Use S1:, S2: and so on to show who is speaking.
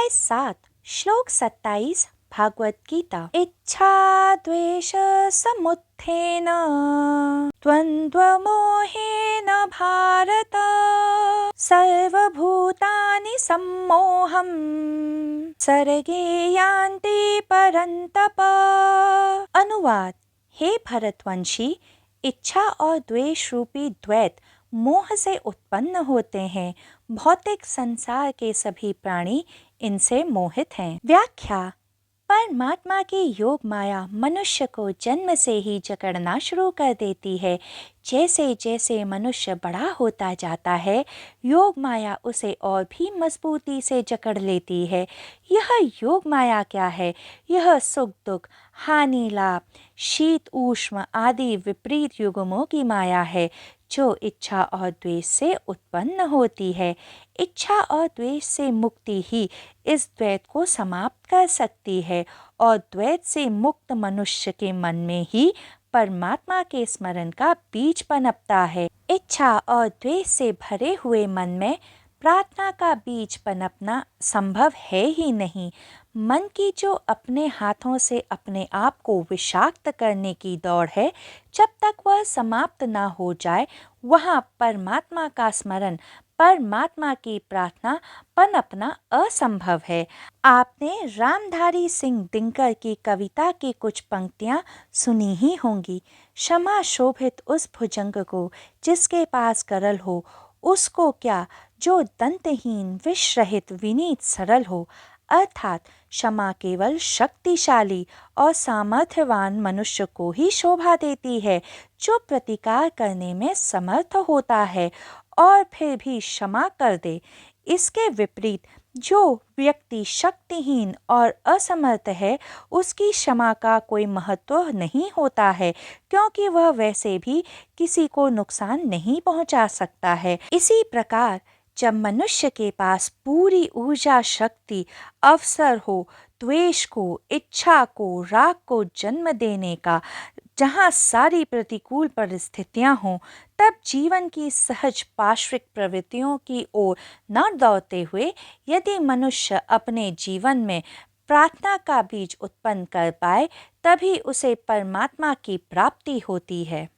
S1: अध्याय 7 श्लोक 27 भागवत गीता। इच्छा द्वेष समुत्थेन द्वन्द्वमोहेन भारत सर्वभूतानि सम्मोहम् सर्गे यान्ति परन्तप। अनुवाद। हे भरतवंशी, इच्छा और द्वेष रूपी द्वैत मोह से उत्पन्न होते हैं। भौतिक संसार के सभी प्राणी इनसे मोहित हैं। व्याख्या। परमात्मा की योग माया मनुष्य को जन्म से ही जकड़ना शुरू कर देती है। जैसे जैसे मनुष्य बड़ा होता जाता है, योग माया उसे और भी मजबूती से जकड़ लेती है। यह योग माया क्या है? यह सुख दुख, हानि लाभ, शीत ऊष्म आदि विपरीत युग्मों की माया है, जो इच्छा और द्वेष से उत्पन्न होती है। इच्छा और द्वेष से मुक्ति ही इस द्वैत को समाप्त कर सकती है, और द्वैत से मुक्त मनुष्य के मन में ही परमात्मा के स्मरण का बीज पनपता है। इच्छा और द्वेष से भरे हुए मन में प्रार्थना का बीज पनपना संभव है ही नहीं। मन की जो अपने हाथों से अपने आप को विषाक्त करने की दौड़ है, जब तक वह समाप्त ना हो जाए, वहाँ परमात्मा का स्मरण, परमात्मा की प्रार्थना पनपना असंभव है। आपने रामधारी सिंह दिनकर की कविता की कुछ पंक्तियाँ सुनी ही होंगी। क्षमा शोभित उस भुजंग को जिसके पास करल हो, उसको क्या जो दंतहीन विष रहित विनीत सरल हो। अर्थात क्षमा केवल शक्तिशाली और सामर्थ्यवान मनुष्य को ही शोभा देती है, जो प्रतिकार करने में समर्थ होता है और फिर भी क्षमा कर दे। इसके विपरीत जो व्यक्ति शक्तिहीन और असमर्थ है, उसकी क्षमा का कोई महत्व नहीं होता है, क्योंकि वह वैसे भी किसी को नुकसान नहीं पहुंचा सकता है। इसी प्रकार जब मनुष्य के पास पूरी ऊर्जा शक्ति अवसर हो द्वेष को, इच्छा को, राग को जन्म देने का, जहाँ सारी प्रतिकूल परिस्थितियाँ हों, तब जीवन की सहज पार्श्विक प्रवृत्तियों की ओर न दौड़ते हुए यदि मनुष्य अपने जीवन में प्रार्थना का बीज उत्पन्न कर पाए, तभी उसे परमात्मा की प्राप्ति होती है।